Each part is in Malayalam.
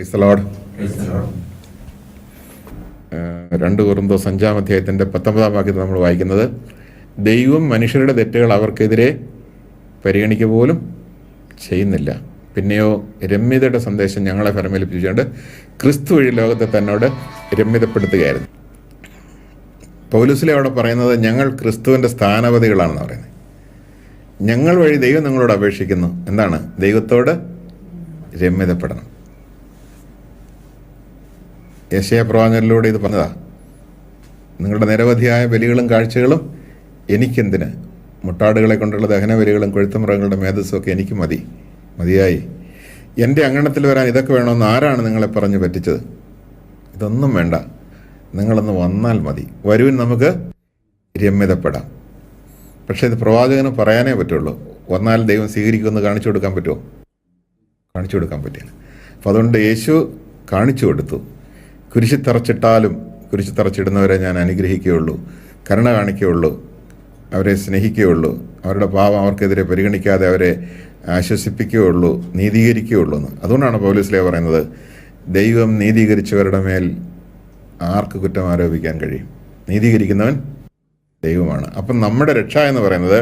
Price the Lord. 2 കൊരിന്തോസ് 5-ാം അധ്യായത്തിൻ്റെ 19-ാം വാക്യത്തിൽ നമ്മൾ വായിക്കുന്നത്, ദൈവം മനുഷ്യരുടെ തെറ്റുകൾ അവർക്കെതിരെ പരിഗണിക്കുക പോലും ചെയ്യുന്നില്ല. പിന്നെയോ രമ്യതയുടെ സന്ദേശം ഞങ്ങളെ ഫലമേൽപ്പിച്ചുകൊണ്ട് ക്രിസ്തു വഴി ലോകത്തെ തന്നോട് രമ്യതപ്പെടുത്തുകയായിരുന്നു. പൗലോസിലെ അവിടെ പറയുന്നത് ഞങ്ങൾ ക്രിസ്തുവിൻ്റെ സ്ഥാനപതികളാണെന്ന് പറയുന്നത്. ഞങ്ങൾ വഴി ദൈവം നിങ്ങളോട് അപേക്ഷിക്കുന്നു. എന്താണ്? ദൈവത്തോട് രമ്യതപ്പെടണം. യെശയ്യാ പ്രവാചകനിലൂടെ ഇത് പറഞ്ഞതാ. നിങ്ങളുടെ നിരവധിയായ ബലികളും കാഴ്ചകളും എനിക്കെന്തിന്? മുട്ടാടുകളെ കൊണ്ടുള്ള ദഹന ബലികളും കൊഴുത്തുമൃഗങ്ങളുടെ മേധസ്സും ഒക്കെ എനിക്ക് മതിയായി. എൻ്റെ അങ്കണത്തിൽ വരാൻ ഇതൊക്കെ വേണമെന്ന് ആരാണ് നിങ്ങളെ പറഞ്ഞു പറ്റിച്ചത്? ഇതൊന്നും വേണ്ട, നിങ്ങളൊന്ന് വന്നാൽ മതി. വരുവിൻ, നമുക്ക് രമ്യതപ്പെടാം. പക്ഷേ ഇത് പ്രവാചകന് പറയാനേ പറ്റുള്ളൂ. വന്നാൽ ദൈവം സ്വീകരിക്കുമെന്ന് കാണിച്ചു കൊടുക്കാൻ പറ്റുമോ? കാണിച്ചു കൊടുക്കാൻ പറ്റില്ല. അപ്പോൾ അതുകൊണ്ട് യേശു കാണിച്ചു കൊടുത്തു. കുരിശിൽ തറച്ചിട്ടാലും കുരിശിൽ തറച്ചിടുന്നവരെ ഞാൻ അനുഗ്രഹിക്കുകയുള്ളൂ, കരുണ കാണിക്കുകയുള്ളൂ, അവരെ സ്നേഹിക്കുകയുള്ളൂ, അവരുടെ പാപം അവർക്കെതിരെ പരിഗണിക്കാതെ അവരെ ആശ്വസിപ്പിക്കുകയുള്ളൂ, നീതീകരിക്കുകയുള്ളൂ എന്ന്. അതുകൊണ്ടാണ് പൗലോസ്ലീഹ പറയുന്നത്, ദൈവം നീതീകരിച്ചവരുടെ മേൽ ആർക്ക് കുറ്റം ആരോപിക്കാൻ കഴിയും? നീതീകരിക്കുന്നവൻ ദൈവമാണ്. അപ്പം നമ്മുടെ രക്ഷ എന്ന് പറയുന്നത്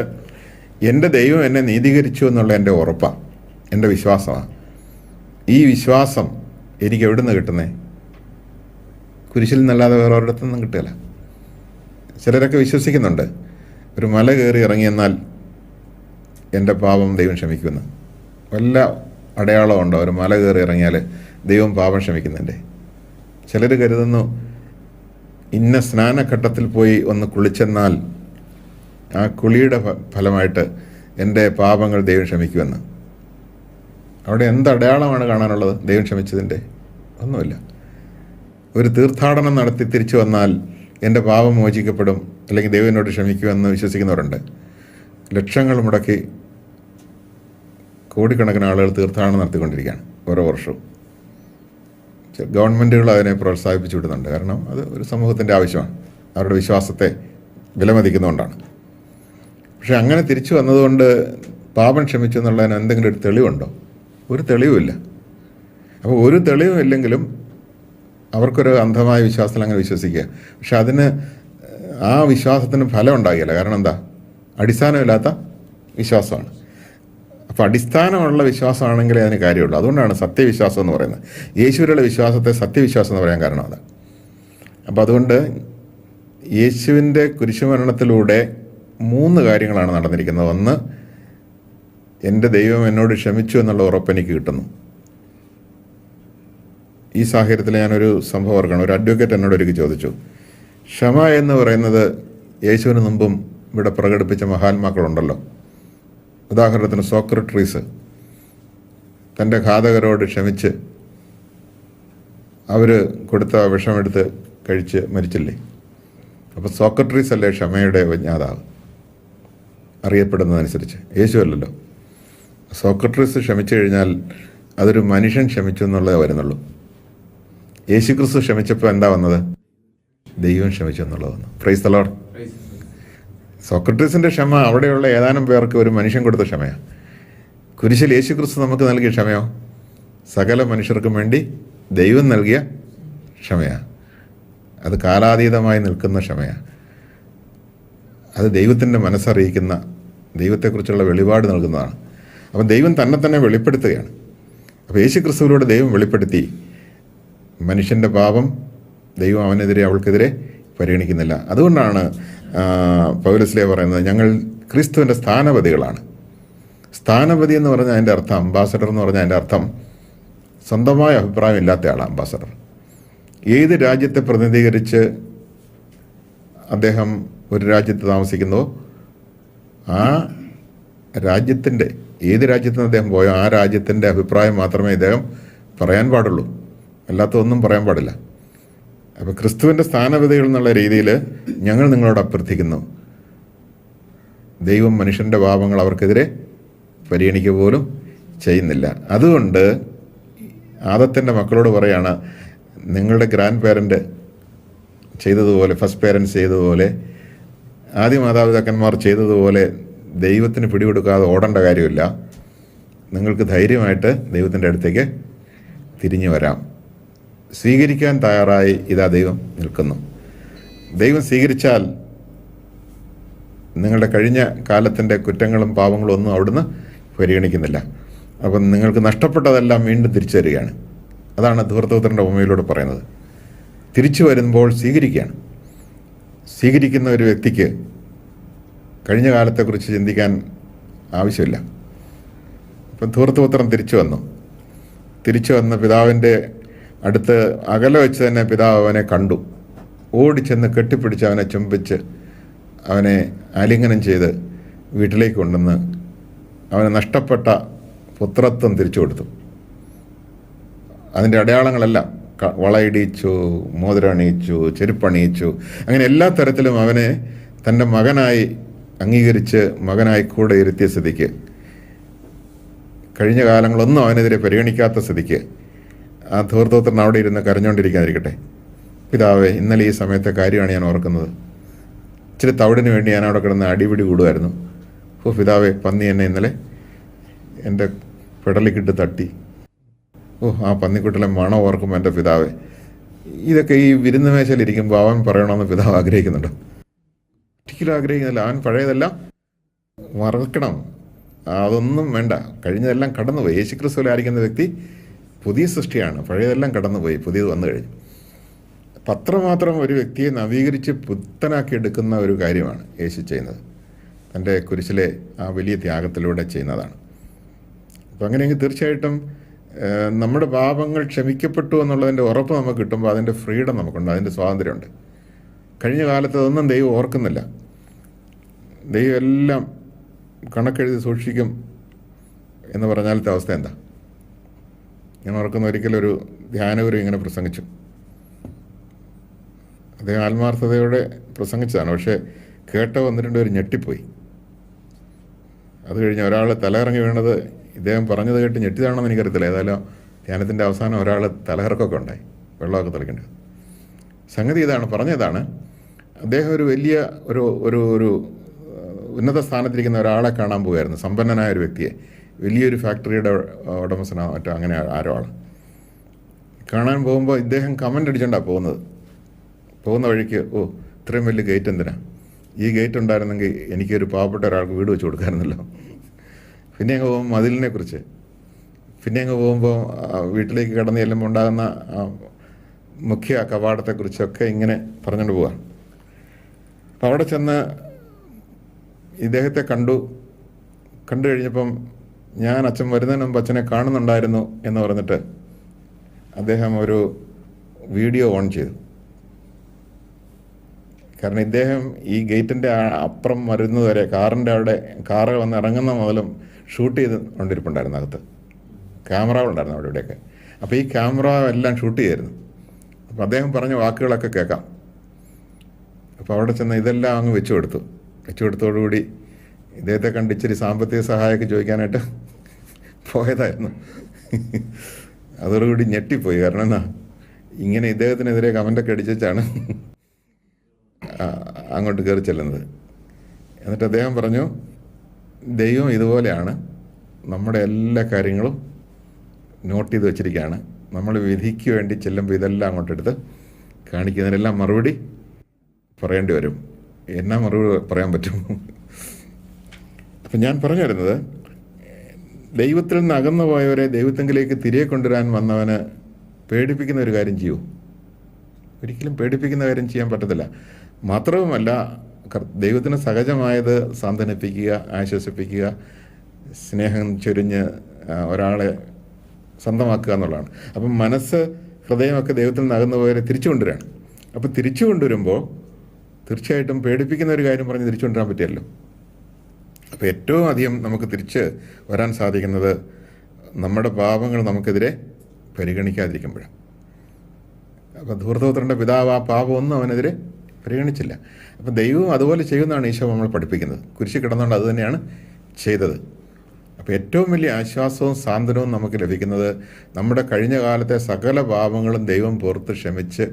എൻ്റെ ദൈവം എന്നെ നീതീകരിച്ചു എന്നുള്ള എൻ്റെ ഉറപ്പാണ്, എൻ്റെ വിശ്വാസമാണ്. ഈ വിശ്വാസം എനിക്ക് എവിടെ നിന്ന് കിട്ടുന്നേ? കുരിശിൽ നിന്നല്ലാതെ വേറെ ഒരിടത്തു നിന്നും കിട്ടുകയില്ല. ചിലരൊക്കെ വിശ്വസിക്കുന്നുണ്ട്, ഒരു മല കയറി ഇറങ്ങിയെന്നാൽ എൻ്റെ പാപം ദൈവം ക്ഷമിക്കുമെന്ന്. വല്ല അടയാളമുണ്ടോ ഒരു മല കയറി ഇറങ്ങിയാൽ ദൈവം പാപം ക്ഷമിക്കുന്നുണ്ട്? ചിലർ കരുതുന്നു, ഇന്ന സ്നാനഘട്ടത്തിൽ പോയി ഒന്ന് കുളിച്ചെന്നാൽ ആ കുളിയുടെ ഫലമായിട്ട് എൻ്റെ പാപങ്ങൾ ദൈവം ക്ഷമിക്കുമെന്ന്. അവിടെ എന്ത് അടയാളമാണ് കാണാനുള്ളത് ദൈവം ക്ഷമിച്ചതിൻ്റെ? ഒന്നുമില്ല. ഒരു തീർത്ഥാടനം നടത്തി തിരിച്ചു വന്നാൽ എൻ്റെ പാപം മോചിക്കപ്പെടും, അല്ലെങ്കിൽ ദൈവം എന്നോട് ക്ഷമിക്കുമെന്ന് വിശ്വസിക്കുന്നവരുണ്ട്. ലക്ഷങ്ങൾ മുടക്കി കോടിക്കണക്കിന് ആളുകൾ തീർത്ഥാടനം നടത്തിക്കൊണ്ടിരിക്കുകയാണ് ഓരോ വർഷവും. ഗവൺമെൻറ്റുകൾ അതിനെ പ്രോത്സാഹിപ്പിച്ചു വിടുന്നുണ്ട്. കാരണം അത് ഒരു സമൂഹത്തിൻ്റെ ആവശ്യമാണ്, അവരുടെ വിശ്വാസത്തെ വിലമതിക്കുന്നതുകൊണ്ടാണ്. പക്ഷെ അങ്ങനെ തിരിച്ചു വന്നതുകൊണ്ട് പാപം ക്ഷമിച്ചു എന്നുള്ളതിന് എന്തെങ്കിലും ഒരു തെളിവുണ്ടോ? ഒരു തെളിവുമില്ല. അപ്പോൾ ഒരു തെളിവും ഇല്ലെങ്കിലും അവർക്കൊരു അന്ധമായ വിശ്വാസത്തിൽ അങ്ങനെ വിശ്വസിക്കുക. പക്ഷെ അതിന് ആ വിശ്വാസത്തിന് ഫലം ഉണ്ടാകില്ല. കാരണം എന്താ? അടിസ്ഥാനമില്ലാത്ത വിശ്വാസമാണ്. അപ്പോൾ അടിസ്ഥാനമുള്ള വിശ്വാസമാണെങ്കിലേ അതിന് കാര്യമുള്ളൂ. അതുകൊണ്ടാണ് സത്യവിശ്വാസം എന്ന് പറയുന്നത്. യേശുവിലുള്ള വിശ്വാസത്തെ സത്യവിശ്വാസം എന്ന് പറയാൻ കാരണം അതാണ്. അപ്പോൾ അതുകൊണ്ട് യേശുവിൻ്റെ കുരിശുമരണത്തിലൂടെ 3 കാര്യങ്ങളാണ് നടന്നിരിക്കുന്നത്. ഒന്ന്, എൻ്റെ ദൈവം എന്നോട് ക്ഷമിച്ചു എന്നുള്ള ഉറപ്പ് എനിക്ക് കിട്ടുന്നു. ഈ സാഹചര്യത്തിൽ ഞാനൊരു സംഭവം ഓർക്കണം. ഒരു അഡ്വക്കേറ്റ് എന്നോട് ഒരിക്കൽ ചോദിച്ചു, ക്ഷമ എന്ന് പറയുന്നത് യേശുവിന് മുമ്പും ഇവിടെ പ്രകടിപ്പിച്ച മഹാത്മാക്കളുണ്ടല്ലോ. ഉദാഹരണത്തിന് സോക്രട്ടീസ് തൻ്റെ ഘാതകരോട് ക്ഷമിച്ച് അവർ കൊടുത്ത വിഷമെടുത്ത് കഴിച്ച് മരിച്ചില്ലേ? അപ്പോൾ സോക്രട്ടീസ് അല്ലേ ക്ഷമയുടെ വിജ്ഞാതാവ് അറിയപ്പെടുന്നതനുസരിച്ച്? യേശു അല്ലല്ലോ. സോക്രട്ടീസ് ക്ഷമിച്ചു കഴിഞ്ഞാൽ അതൊരു മനുഷ്യൻ ക്ഷമിച്ചു എന്നുള്ളതേ വരുന്നുള്ളൂ. യേശു ക്രിസ്തു ക്ഷമിച്ചപ്പോൾ എന്താ വന്നത്? ദൈവം ക്ഷമിച്ചു എന്നുള്ളത് വന്നു. Price the Lord. സോക്രട്ടീസിൻ്റെ ക്ഷമ അവിടെയുള്ള ഏതാനും പേർക്ക് ഒരു മനുഷ്യൻ കൊടുത്ത ക്ഷമയാണ്. കുരിശിൽ യേശു ക്രിസ്തു നമുക്ക് നൽകിയ ക്ഷമയോ സകല മനുഷ്യർക്കും വേണ്ടി ദൈവം നൽകിയ ക്ഷമയാണ്. അത് കാലാതീതമായി നിൽക്കുന്ന ക്ഷമയാണ്. അത് ദൈവത്തിൻ്റെ മനസ്സറിയിക്കുന്ന, ദൈവത്തെക്കുറിച്ചുള്ള വെളിപാട് നൽകുന്നതാണ്. അപ്പം ദൈവം തന്നെ വെളിപ്പെടുത്തുകയാണ്. അപ്പോൾ യേശു ക്രിസ്തുവിലൂടെ ദൈവം വെളിപ്പെടുത്തി മനുഷ്യൻ്റെ പാപം ദൈവം അവനെതിരെ അവൾക്കെതിരെ പരിഗണിക്കുന്നില്ല. അതുകൊണ്ടാണ് പൗലോസ്ലീഹ പറയുന്നത്, ഞങ്ങൾ ക്രിസ്തുവിൻ്റെ സ്ഥാനപതികളാണ്. സ്ഥാനപതി എന്ന് പറഞ്ഞാൽ അതിൻ്റെ അർത്ഥം, അംബാസഡർ എന്ന് പറഞ്ഞാൽ അതിൻ്റെ അർത്ഥം സ്വന്തമായ അഭിപ്രായം ഇല്ലാത്ത ആളാണ് അംബാസഡർ. ഏത് രാജ്യത്തെ പ്രതിനിധീകരിച്ച് അദ്ദേഹം ഒരു രാജ്യത്ത് താമസിക്കുന്നുവോ ആ രാജ്യത്തിൻ്റെ, ഏത് രാജ്യത്ത് നിന്ന് അദ്ദേഹം പോയോ ആ രാജ്യത്തിൻ്റെ അഭിപ്രായം മാത്രമേ ഇദ്ദേഹം പറയാൻ പാടുള്ളൂ, അല്ലാത്തതൊന്നും പറയാൻ പാടില്ല. അപ്പോൾ ക്രിസ്തുവിൻ്റെ സ്ഥാനപതികൾ എന്നുള്ള രീതിയിൽ ഞങ്ങൾ നിങ്ങളോട് അഭ്യർത്ഥിക്കുന്നു, ദൈവം മനുഷ്യൻ്റെ പാപങ്ങൾ അവർക്കെതിരെ പരിഗണിക്കുക പോലും ചെയ്യുന്നില്ല. അതുകൊണ്ട് ആദത്തിൻ്റെ മക്കളോട് പറയാണ്, നിങ്ങളുടെ ഗ്രാൻഡ് പേരൻ്റ് ചെയ്തതുപോലെ, ഫസ്റ്റ് പേരൻസ് ചെയ്തതുപോലെ, ആദ്യ മാതാപിതാക്കന്മാർ ചെയ്തതുപോലെ ദൈവത്തിന് പിടികൊടുക്കാതെ ഓടേണ്ട കാര്യമില്ല. നിങ്ങൾക്ക് ധൈര്യമായിട്ട് ദൈവത്തിൻ്റെ അടുത്തേക്ക് തിരിഞ്ഞു വരാം. സ്വീകരിക്കാൻ തയ്യാറായി ഇതാ ദൈവം നിൽക്കുന്നു. ദൈവം സ്വീകരിച്ചാൽ നിങ്ങളുടെ കഴിഞ്ഞ കാലത്തിൻ്റെ കുറ്റങ്ങളും പാപങ്ങളും ഒന്നും അവിടുന്ന് പരിഗണിക്കുന്നില്ല. അപ്പം നിങ്ങൾക്ക് നഷ്ടപ്പെട്ടതെല്ലാം വീണ്ടും തിരിച്ചു തരികയാണ്. അതാണ് ധൂർത്തപുത്രൻ്റെ ഉപമയിലൂടെ പറയുന്നത്. തിരിച്ചു വരുമ്പോൾ സ്വീകരിക്കുകയാണ്. സ്വീകരിക്കുന്ന ഒരു വ്യക്തിക്ക് കഴിഞ്ഞ കാലത്തെക്കുറിച്ച് ചിന്തിക്കാൻ ആവശ്യമില്ല. ഇപ്പം ധൂർത്തപുത്രൻ തിരിച്ചു വന്ന് പിതാവിൻ്റെ അടുത്ത് അകലെ വെച്ച് തന്നെ പിതാവ് അവനെ കണ്ടു. ഓടിച്ചെന്ന് കെട്ടിപ്പിടിച്ച് അവനെ ചുംബിച്ച് അവനെ ആലിംഗനം ചെയ്ത് വീട്ടിലേക്ക് കൊണ്ടുവന്ന് അവന് നഷ്ടപ്പെട്ട പുത്രത്വം തിരിച്ചു കൊടുത്തു. അതിൻ്റെ അടയാളങ്ങളെല്ലാം വളയിടിച്ചു, മോതിരണിയിച്ചു, ചെരുപ്പണിയിച്ചു, അങ്ങനെ എല്ലാ തരത്തിലും അവനെ തൻ്റെ മകനായി അംഗീകരിച്ച് മകനായി കൂടെ ഇരുത്തിയ സ്ഥിതിക്ക്, കഴിഞ്ഞ കാലങ്ങളൊന്നും അവനെതിരെ പരിഗണിക്കാത്ത സ്ഥിതിക്ക് ആ ധൂർത്തപുത്രൻ അവിടെ ഇരുന്ന് കരഞ്ഞുകൊണ്ടിരിക്കാതിരിക്കട്ടെ. പിതാവേ, ഇന്നലെ ഈ സമയത്തെ കാര്യമാണ് ഞാൻ ഓർക്കുന്നത്. ഇച്ചിരി തവിടിന് വേണ്ടി ഞാൻ അവിടെ കിടന്ന് അടിപിടി കൂടുമായിരുന്നു. പിതാവേ, പന്നി എന്നെ ഇന്നലെ എൻ്റെ പെടലിക്കിട്ട് തട്ടി. ആ പന്നിക്കുട്ടിലെ മണം ഓർക്കുമ്പോൾ എൻ്റെ പിതാവേ. ഇതൊക്കെ ഈ വിരുന്ന് മേശയിലിരിക്കുമ്പോൾ അവൻ പറയണമെന്ന് പിതാവ് ആഗ്രഹിക്കുന്നുണ്ടോ? ഒരിക്കലും ആഗ്രഹിക്കുന്നില്ല. അവൻ പഴയതെല്ലാം മറക്കണം, അതൊന്നും വേണ്ട. കഴിഞ്ഞതെല്ലാം കടന്നുപോയി. യേശുക്രിസ്തുവിൽ ആയിരിക്കുന്ന വ്യക്തി പുതിയ സൃഷ്ടിയാണ്. പഴയതെല്ലാം കടന്നുപോയി, പുതിയത് വന്നു കഴിഞ്ഞു. പത്രമാത്രം ഒരു വ്യക്തിയെ നവീകരിച്ച് പുത്തനാക്കി എടുക്കുന്ന ഒരു കാര്യമാണ് യേശു ചെയ്യുന്നത്. തൻ്റെ കുരിശിലെ ആ വലിയ ത്യാഗത്തിലൂടെ ചെയ്യുന്നതാണ്. അപ്പം അങ്ങനെയെങ്കിൽ തീർച്ചയായിട്ടും നമ്മുടെ പാപങ്ങൾ ക്ഷമിക്കപ്പെട്ടു എന്നുള്ളതിൻ്റെ ഉറപ്പ് നമുക്ക് കിട്ടുമ്പോൾ അതിൻ്റെ ഫ്രീഡം നമുക്കുണ്ട്, അതിൻ്റെ സ്വാതന്ത്ര്യമുണ്ട്. കഴിഞ്ഞ കാലത്ത് അതൊന്നും ദൈവം ഓർക്കുന്നില്ല. ദൈവം എല്ലാം കണക്കെഴുതി സൂക്ഷിക്കും എന്ന് പറഞ്ഞാലത്തെ അവസ്ഥ എന്താ? ഞാൻ ഓർക്കുന്ന ഒരിക്കലൊരു ധ്യാനഗുരു ഇങ്ങനെ പ്രസംഗിച്ചു. അദ്ദേഹം ആത്മാർത്ഥതയോടെ പ്രസംഗിച്ചതാണ്. പക്ഷേ കേട്ട വന്നിട്ടുണ്ട് ഒരു ഞെട്ടിപ്പോയി. അത് കഴിഞ്ഞ് ഒരാൾ തലകറങ്ങി വീണത് ഇദ്ദേഹം പറഞ്ഞത് കേട്ട് ഞെട്ടിയതാണെന്ന് എനിക്കറിയത്തില്ല. ഏതായാലും ധ്യാനത്തിൻ്റെ അവസാനം ഒരാൾ തലകറക്കമൊക്കെ ഉണ്ടായി, വെള്ളമൊക്കെ തെളിക്കേണ്ടത്. സംഗതി പറഞ്ഞതാണ്, അദ്ദേഹം ഒരു വലിയ ഒരു ഉന്നത സ്ഥാനത്തിരിക്കുന്ന ഒരാളെ കാണാൻ പോകുമായിരുന്നു. സമ്പന്നനായ ഒരു വ്യക്തിയെ, വലിയൊരു ഫാക്ടറിയുടെ ഉടമസ്ഥനോ മറ്റോ അങ്ങനെ ആരോ ആണ്. കാണാൻ പോകുമ്പോൾ ഇദ്ദേഹം കമൻ്റ് അടിച്ചുകൊണ്ടാണ് പോകുന്ന വഴിക്ക്, ഇത്രയും വലിയ ഗേറ്റ് എന്തിനാ? ഈ ഗേറ്റ് ഉണ്ടായിരുന്നെങ്കിൽ എനിക്കൊരു പാവപ്പെട്ട ഒരാൾക്ക് വീട് വെച്ച് കൊടുക്കാമായിരുന്നല്ലോ. പിന്നെ അങ്ങ് പോകുമ്പോൾ മതിലിനെ കുറിച്ച്, പിന്നെ അങ്ങ് പോകുമ്പോൾ വീട്ടിലേക്ക് കടന്ന് ചെല്ലുമ്പോൾ ഉണ്ടാകുന്ന മുഖ്യ കവാടത്തെക്കുറിച്ചൊക്കെ ഇങ്ങനെ പറഞ്ഞുകൊണ്ട് പോവാം. അപ്പം അവിടെ ചെന്ന് ഇദ്ദേഹത്തെ കണ്ടു കഴിഞ്ഞപ്പം, ഞാൻ അച്ഛൻ വരുന്നതിന് മുമ്പ് അച്ഛനെ കാണുന്നുണ്ടായിരുന്നു എന്ന് പറഞ്ഞിട്ട് അദ്ദേഹം ഒരു വീഡിയോ ഓൺ ചെയ്തു. കാരണം ഇദ്ദേഹം ഈ ഗേറ്റിൻ്റെ അപ്പുറം വരുന്നതുവരെ കാറ് വന്ന് ഇറങ്ങുന്ന മുതലും ഷൂട്ട് ചെയ്ത് കൊണ്ടിരിപ്പുണ്ടായിരുന്നു. അകത്ത് ക്യാമറകളുണ്ടായിരുന്നു അവിടെ ഇവിടെയൊക്കെ. അപ്പോൾ ഈ ക്യാമറ എല്ലാം ഷൂട്ട് ചെയ്യായിരുന്നു. അപ്പോൾ അദ്ദേഹം പറഞ്ഞ വാക്കുകളൊക്കെ കേൾക്കാം. അപ്പോൾ അവിടെ ചെന്ന് ഇതെല്ലാം അങ്ങ് വെച്ചു കൊടുത്തോടുകൂടി ഇദ്ദേഹത്തെ കണ്ട് ഇച്ചിരി സാമ്പത്തിക സഹായമൊക്കെ ചോദിക്കാനായിട്ട് പോയതായിരുന്നു. അതോടുകൂടി ഞെട്ടിപ്പോയി. കാരണം എന്നാ, ഇങ്ങനെ ഇദ്ദേഹത്തിനെതിരെ കമൻ്റൊക്കെ അടിച്ചാണ് അങ്ങോട്ട് കയറി ചെല്ലുന്നത്. എന്നിട്ട് അദ്ദേഹം പറഞ്ഞു, ദൈവം ഇതുപോലെയാണ്, നമ്മുടെ എല്ലാ കാര്യങ്ങളും നോട്ട് ചെയ്ത് വെച്ചിരിക്കുകയാണ്. നമ്മൾ വിധിക്ക് വേണ്ടി ചെല്ലുമ്പോൾ ഇതെല്ലാം അങ്ങോട്ടെടുത്ത് കാണിക്കുന്നതിനെല്ലാം മറുപടി പറയേണ്ടി വരും. എന്നാ മറുപടി പറയാൻ പറ്റും? അപ്പം ഞാൻ പറഞ്ഞു വരുന്നത്, ദൈവത്തിൽ നിന്ന് അകന്നു പോയവരെ ദൈവത്തെങ്കിലേക്ക് തിരികെ കൊണ്ടുവരാൻ വന്നവന് പേടിപ്പിക്കുന്ന ഒരു കാര്യം ചെയ്യൂ? ഒരിക്കലും പേടിപ്പിക്കുന്ന കാര്യം ചെയ്യാൻ പറ്റത്തില്ല. മാത്രവുമല്ല, ദൈവത്തിന് സഹജമായത് സാന്ത്വനിപ്പിക്കുക, ആശ്വസിപ്പിക്കുക, സ്നേഹം ചൊരിഞ്ഞ് ഒരാളെ സ്വന്തമാക്കുക എന്നുള്ളതാണ്. അപ്പം മനസ്സ്, ഹൃദയമൊക്കെ ദൈവത്തിൽ നിന്ന് അകന്നു പോയവരെ തിരിച്ചു കൊണ്ടുവരികയാണ്. അപ്പം തിരിച്ചു കൊണ്ടുവരുമ്പോൾ തീർച്ചയായിട്ടും പേടിപ്പിക്കുന്ന ഒരു കാര്യം പറഞ്ഞ് തിരിച്ചു കൊണ്ടുവരാൻ പറ്റിയല്ലോ. അപ്പോൾ ഏറ്റവും അധികം നമുക്ക് തിരിച്ച് വരാൻ സാധിക്കുന്നത് നമ്മുടെ പാപങ്ങൾ നമുക്കെതിരെ പരിഗണിക്കാതിരിക്കുമ്പോഴാണ്. അപ്പോൾ ധൂർത്തപുത്രൻ്റെ പിതാവ് ആ പാപമൊന്നും അവനെതിരെ പരിഗണിച്ചില്ല. അപ്പം ദൈവം അതുപോലെ ചെയ്യുന്നതാണ് ഈശോ നമ്മൾ പഠിപ്പിക്കുന്നത്. കുരിശിൽ കിടന്നുകൊണ്ട് അത് തന്നെയാണ് ചെയ്തത്. അപ്പോൾ ഏറ്റവും വലിയ ആശ്വാസവും സാന്ത്വനവും നമുക്ക് ലഭിക്കുന്നത് നമ്മുടെ കഴിഞ്ഞ കാലത്തെ സകല പാപങ്ങളും ദൈവം പുറത്ത് ക്ഷമിച്ച്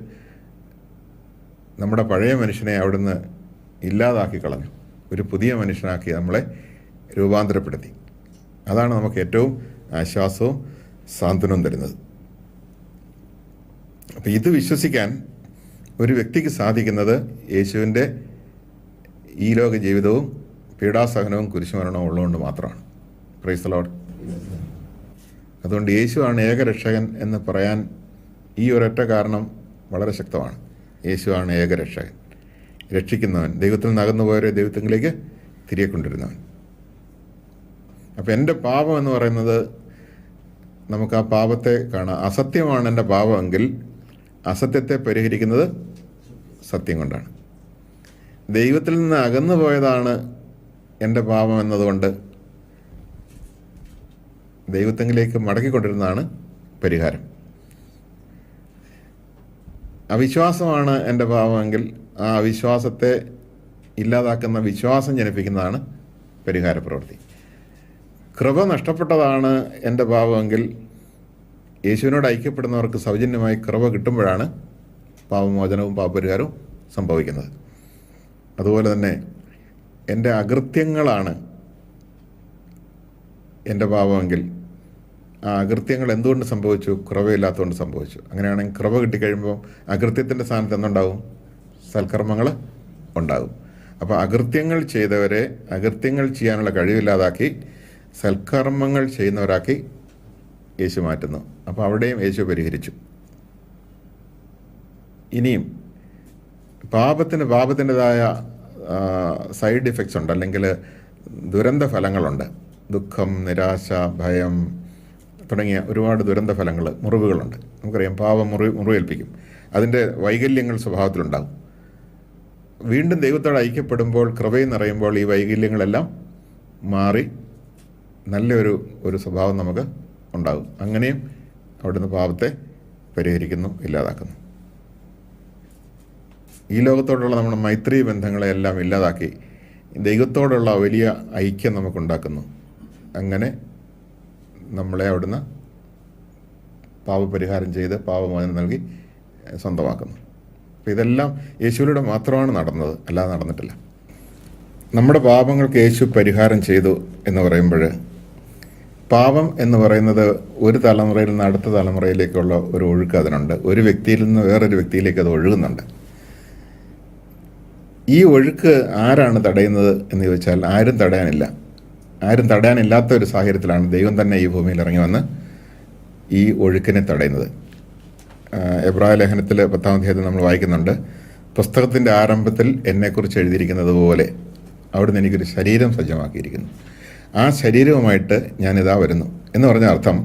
നമ്മുടെ പഴയ മനുഷ്യനെ അവിടുന്ന് ഇല്ലാതാക്കി കളഞ്ഞു. ഒരു പുതിയ മനുഷ്യനാക്കി നമ്മളെ രൂപാന്തരപ്പെടുത്തി. അതാണ് നമുക്ക് ഏറ്റവും ആശ്വാസവും സാന്ത്വനവും തരുന്നത്. അപ്പം ഇത് വിശ്വസിക്കാൻ ഒരു വ്യക്തിക്ക് സാധിക്കുന്നത് യേശുവിൻ്റെ ഈ ലോക ജീവിതവും പീഡാസഹനവും കുരിശുമരണവും ഉള്ളതുകൊണ്ട് മാത്രമാണ്. Price the Lord. അതുകൊണ്ട് യേശുവാണ് ഏകരക്ഷകൻ എന്ന് പറയാൻ ഈ ഒരൊറ്റ കാരണം വളരെ ശക്തമാണ്. യേശുവാണ് ഏകരക്ഷകൻ, രക്ഷിക്കുന്നവൻ, ദൈവത്തിൽ നിന്ന് അകന്നുപോയവരെ ദൈവത്തിലേക്ക് തിരികെ കൊണ്ടിരുന്നവൻ. അപ്പം എൻ്റെ പാപം എന്ന് പറയുന്നത്, നമുക്ക് ആ പാപത്തെ കാണാം. അസത്യമാണ് എൻ്റെ പാപമെങ്കിൽ അസത്യത്തെ പരിഹരിക്കുന്നത് സത്യം കൊണ്ടാണ്. ദൈവത്തിൽ നിന്ന് അകന്നു പോയതാണ് എൻ്റെ പാപം എന്നതുകൊണ്ട് ദൈവത്തെങ്കിലേക്ക് മടക്കിക്കൊണ്ടിരുന്നതാണ് പരിഹാരം. അവിശ്വാസമാണ് എൻ്റെ പാപമെങ്കിൽ ആ അവിശ്വാസത്തെ ഇല്ലാതാക്കുന്ന വിശ്വാസം ജനിപ്പിക്കുന്നതാണ് പരിഹാര പ്രവൃത്തി. കൃപ നഷ്ടപ്പെട്ടതാണ് എൻ്റെ പാപമെങ്കിൽ യേശുവിനോട് ഐക്യപ്പെടുന്നവർക്ക് സൗജന്യമായി കൃപ കിട്ടുമ്പോഴാണ് പാപമോചനവും പാപപരിഹാരവും സംഭവിക്കുന്നത്. അതുപോലെ തന്നെ എൻ്റെ അകൃത്യങ്ങളാണ് എൻ്റെ പാപമെങ്കിൽ ആ അകൃത്യങ്ങൾ എന്തുകൊണ്ട് സംഭവിച്ചു? കൃപയില്ലാത്തതുകൊണ്ട് സംഭവിച്ചു. അങ്ങനെയാണെങ്കിൽ കൃപ കിട്ടിക്കഴിയുമ്പോൾ അകൃത്യത്തിൻ്റെ സ്ഥാനത്ത് എന്തുണ്ടാവും? സൽക്കർമ്മങ്ങൾ ഉണ്ടാകും. അപ്പോൾ അകൃത്യങ്ങൾ ചെയ്തവരെ അകൃത്യങ്ങൾ ചെയ്യാനുള്ള കഴിവില്ലാതാക്കി സൽക്കർമ്മങ്ങൾ ചെയ്യുന്നവരാക്കി യേശു മാറ്റുന്നു. അപ്പോൾ അവിടെയും യേശു പരിഹരിച്ചു. ഇനിയും പാപത്തിൻ്റെതായ സൈഡ് ഇഫക്ട്സ് ഉണ്ട്, അല്ലെങ്കിൽ ദുരന്ത ഫലങ്ങളുണ്ട്. ദുഃഖം, നിരാശ, ഭയം തുടങ്ങിയ ഒരുപാട് ദുരന്ത ഫലങ്ങൾ, മുറിവുകളുണ്ട്. നമുക്കറിയാം, പാപം മുറിവേൽപ്പിക്കും. അതിൻ്റെ വൈകല്യങ്ങൾ സ്വഭാവത്തിലുണ്ടാകും. വീണ്ടും ദൈവത്തോട് ഐക്യപ്പെടുമ്പോൾ, കൃപയിൽ നിറയുമ്പോൾ ഈ വൈകല്യങ്ങളെല്ലാം മാറി നല്ലൊരു സ്വഭാവം നമുക്ക് ഉണ്ടാകും. അങ്ങനെയും അവിടുന്ന് പാപത്തെ പരിഹരിക്കുന്നു, ഇല്ലാതാക്കുന്നു. ഈ ലോകത്തോടുള്ള നമ്മുടെ മൈത്രി ബന്ധങ്ങളെല്ലാം ഇല്ലാതാക്കി ദൈവത്തോടുള്ള വലിയ ഐക്യം നമുക്കുണ്ടാക്കുന്നു. അങ്ങനെ നമ്മളെ അവിടുന്ന് പാപപരിഹാരം ചെയ്ത് പാപമോചനം നൽകി സ്വന്തമാക്കുന്നു. അപ്പോൾ ഇതെല്ലാം യേശുവിലൂടെ മാത്രമാണ് നടന്നത്, അല്ലാതെ നടന്നിട്ടില്ല. നമ്മുടെ പാപങ്ങൾക്ക് യേശു പരിഹാരം ചെയ്തു എന്ന് പറയുമ്പോൾ, പാപം എന്ന് പറയുന്നത് ഒരു തലമുറയിൽ നിന്ന് അടുത്ത തലമുറയിലേക്കുള്ള ഒരു ഒഴുക്ക് അതിനുണ്ട്. ഒരു വ്യക്തിയിൽ നിന്ന് വേറൊരു വ്യക്തിയിലേക്ക് അത് ഒഴുകുന്നുണ്ട്. ഈ ഒഴുക്ക് ആരാണ് തടയുന്നത് എന്ന് ചോദിച്ചാൽ ആരും തടയാനില്ല. ആരും തടയാനില്ലാത്ത ഒരു സാഹചര്യത്തിലാണ് ദൈവം തന്നെ ഈ ഭൂമിയിൽ ഇറങ്ങി വന്ന് ഈ ഒഴുക്കിനെ തടയുന്നത്. എബ്രായ ലേഖനത്തിൽ 10-ാം അധ്യായത്തിൽ നമ്മൾ വായിക്കുന്നുണ്ട്, പുസ്തകത്തിൻ്റെ ആരംഭത്തിൽ എന്നെക്കുറിച്ച് എഴുതിയിരിക്കുന്നത് പോലെ അവിടുന്ന് എനിക്കൊരു ശരീരം സജ്ജമാക്കിയിരിക്കുന്നു. ആ ശരീരവുമായിട്ട് ഞാനിതാ വരുന്നു എന്ന് പറഞ്ഞ അർത്ഥം,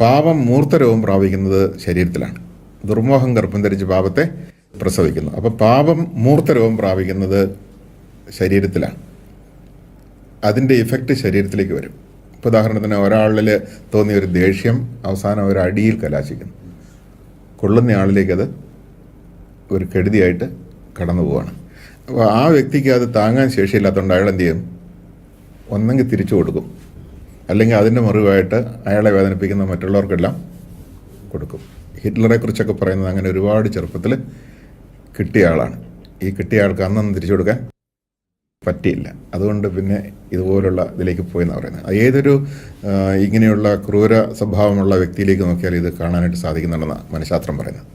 പാപം മൂർത്തരവും പ്രാപിക്കുന്നത് ശരീരത്തിലാണ്. ദുർമോഹം ഗർഭം ധരിച്ച് പാപത്തെ പ്രസവിക്കുന്നു. അപ്പോൾ പാപം മൂർത്തരവും പ്രാപിക്കുന്നത് ശരീരത്തിലാണ്. അതിൻ്റെ ഇഫക്റ്റ് ശരീരത്തിലേക്ക് വരും. ഇപ്പോൾ ഉദാഹരണത്തിന്, ഒരാളിൽ തോന്നിയ ഒരു ദേഷ്യം അവസാനം ഒരു അടിയിൽ കലാശിക്കുന്നു. കൊള്ളുന്ന ആളിലേക്കത് ഒരു കെടുതിയായിട്ട് കടന്നു പോവാണ്. അപ്പോൾ ആ വ്യക്തിക്ക് അത് താങ്ങാൻ ശേഷിയില്ലാത്തതുകൊണ്ട് അയാൾ എന്ത് ചെയ്യും? ഒന്നെങ്കിൽ തിരിച്ചു കൊടുക്കും, അല്ലെങ്കിൽ അതിൻ്റെ മറുവായിട്ട് അയാളെ വേദനിപ്പിക്കുന്ന മറ്റുള്ളവർക്കെല്ലാം കൊടുക്കും. ഹിറ്റ്ലറെ കുറിച്ചൊക്കെ പറയുന്നത് അങ്ങനെ ഒരുപാട് ചെറുപ്പത്തിൽ കിട്ടിയ ആളാണ്. ഈ കിട്ടിയ ആൾക്ക് അന്നൊന്നും തിരിച്ചു കൊടുക്കാൻ പറ്റിയില്ല. അതുകൊണ്ട് പിന്നെ ഇതുപോലുള്ള ഇതിലേക്ക് പോയെന്നാണ് പറയുന്നത്. ഏതൊരു ഇങ്ങനെയുള്ള ക്രൂര സ്വഭാവമുള്ള വ്യക്തിയിലേക്ക് നോക്കിയാൽ ഇത് കാണാനായിട്ട് സാധിക്കുന്നുണ്ടെന്നാണ് മനഃശാസ്ത്രം പറയുന്നത്.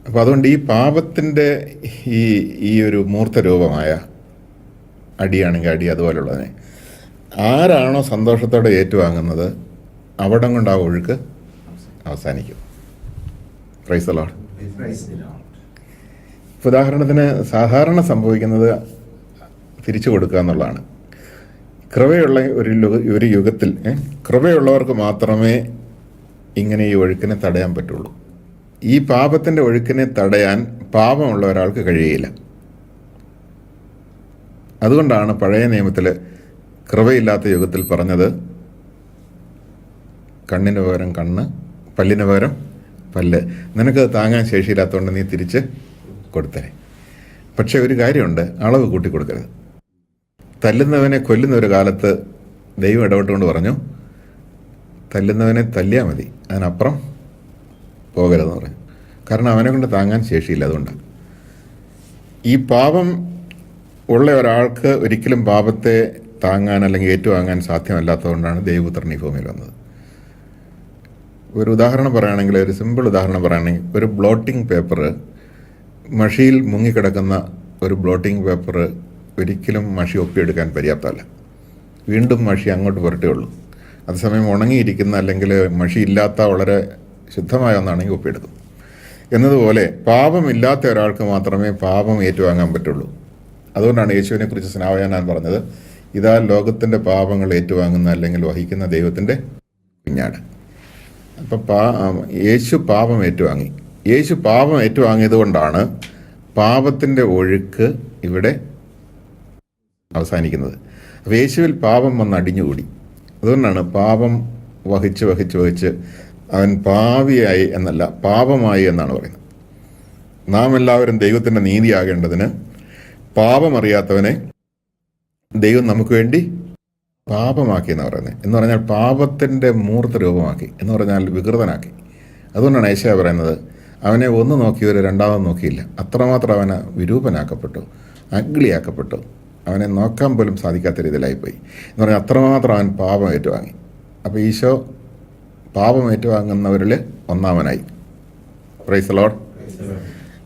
അപ്പോൾ അതുകൊണ്ട് ഈ പാപത്തിൻ്റെ ഈ ഒരു മൂർത്ത രൂപമായ അടിയാണെങ്കിൽ അടി, അതുപോലുള്ളതിനെ ആരാണോ സന്തോഷത്തോടെ ഏറ്റുവാങ്ങുന്നത് അവിടം കൊണ്ട് ആ ഒഴുക്ക് അവസാനിക്കും. Price the Lord. ഉദാഹരണത്തിന് സാധാരണ സംഭവിക്കുന്നത് തിരിച്ചു കൊടുക്കുക എന്നുള്ളതാണ്. കൃപയുള്ള ഒരു യുഗത്തിൽ കൃപയുള്ളവർക്ക് മാത്രമേ ഇങ്ങനെ ഈ ഒഴുക്കിനെ തടയാൻ പറ്റുള്ളൂ. ഈ പാപത്തിൻ്റെ ഒഴുക്കിനെ തടയാൻ പാപമുള്ള ഒരാൾക്ക് കഴിയുകയില്ല. അതുകൊണ്ടാണ് പഴയ നിയമത്തിൽ കൃപയില്ലാത്ത യുഗത്തിൽ പറഞ്ഞത്, കണ്ണിന് പകരം കണ്ണ്, പല്ലിന് പകരം പല്ല്. നിനക്കത് താങ്ങാൻ ശേഷിയില്ലാത്തതുകൊണ്ട് നീ തിരിച്ച് കൊടുത്തേ. പക്ഷെ ഒരു കാര്യമുണ്ട്, അളവ് കൂട്ടിക്കൊടുക്കരുത്. തല്ലുന്നവനെ കൊല്ലുന്ന ഒരു കാലത്ത് ദൈവം ഇടപെട്ടുകൊണ്ട് പറഞ്ഞു, തല്ലുന്നവനെ തല്ലിയാൽ മതി, അതിനപ്പുറം പോകരുതെന്ന് പറഞ്ഞു. കാരണം അവനെ കൊണ്ട് താങ്ങാൻ ശേഷിയില്ല. അതുകൊണ്ട് ഈ പാപം ഉള്ള ഒരാൾക്ക് ഒരിക്കലും പാപത്തെ താങ്ങാൻ അല്ലെങ്കിൽ ഏറ്റുവാങ്ങാൻ സാധ്യമല്ലാത്തതുകൊണ്ടാണ് ദൈവപുത്രൻ ഈ ഭൂമിയിൽ വന്നത്. ഒരു ഉദാഹരണം പറയുകയാണെങ്കിൽ, ഒരു സിമ്പിൾ ഉദാഹരണം പറയുകയാണെങ്കിൽ, ഒരു ബ്ലോട്ടിംഗ് പേപ്പർ, മഷിയിൽ മുങ്ങിക്കിടക്കുന്ന ഒരു ബ്ലോട്ടിംഗ് പേപ്പർ ഒരിക്കലും മഷി ഒപ്പിയെടുക്കാൻ പര്യാപ്തമല്ല. വീണ്ടും മഷി അങ്ങോട്ട് പുരട്ടുകയുള്ളൂ. അതേസമയം ഉണങ്ങിയിരിക്കുന്ന അല്ലെങ്കിൽ മഷി ഇല്ലാത്ത വളരെ ശുദ്ധമായ ഒന്നാണെങ്കിൽ ഒപ്പിയെടുക്കും. എന്നതുപോലെ പാപമില്ലാത്ത ഒരാൾക്ക് മാത്രമേ പാപം ഏറ്റുവാങ്ങാൻ പറ്റുള്ളൂ. അതുകൊണ്ടാണ് യേശുവിനെ കുറിച്ച് സ്നാപകൻ പറഞ്ഞത്, ഇതാ ലോകത്തിൻ്റെ പാപങ്ങൾ ഏറ്റുവാങ്ങുന്ന അല്ലെങ്കിൽ വഹിക്കുന്ന ദൈവത്തിൻ്റെ കുഞ്ഞാട്. അപ്പം യേശു പാപം ഏറ്റുവാങ്ങി. യേശു പാപം ഏറ്റുവാങ്ങിയത് കൊണ്ടാണ് പാപത്തിൻ്റെ ഒഴുക്ക് ഇവിടെ അവസാനിക്കുന്നത്. അപ്പോൾ യേശുവിൽ പാപം വന്ന് അടിഞ്ഞുകൂടി. അതുകൊണ്ടാണ് പാപം വഹിച്ച് വഹിച്ച് വഹിച്ച് അവൻ പാപിയായി എന്നല്ല, പാപമായി എന്നാണ് പറയുന്നത്. നാം എല്ലാവരും ദൈവത്തിൻ്റെ നീതിയാകേണ്ടതിന് പാപമറിയാത്തവനെ ദൈവം നമുക്ക് വേണ്ടി പാപമാക്കി എന്ന് പറയുന്നത്. എന്ന് പറഞ്ഞാൽ പാപത്തിൻ്റെ മൂർത്ത രൂപമാക്കി, എന്ന് പറഞ്ഞാൽ വികൃതനാക്കി. അതുകൊണ്ടാണ് ഏശയ്യാ പറയുന്നത്, അവനെ ഒന്ന് നോക്കിയവർ രണ്ടാമത് നോക്കിയില്ല, അത്രമാത്രം അവനെ വിരൂപനാക്കപ്പെട്ടു, അഗ്ലിയാക്കപ്പെട്ടു, അവനെ നോക്കാൻ പോലും സാധിക്കാത്ത രീതിയിലായിപ്പോയി എന്ന് പറഞ്ഞാൽ അത്രമാത്രം അവൻ പാപം ഏറ്റുവാങ്ങി. അപ്പോൾ ഈശോ പാപം ഏറ്റുവാങ്ങുന്നവരിൽ ഒന്നാമനായി. Praise the Lord.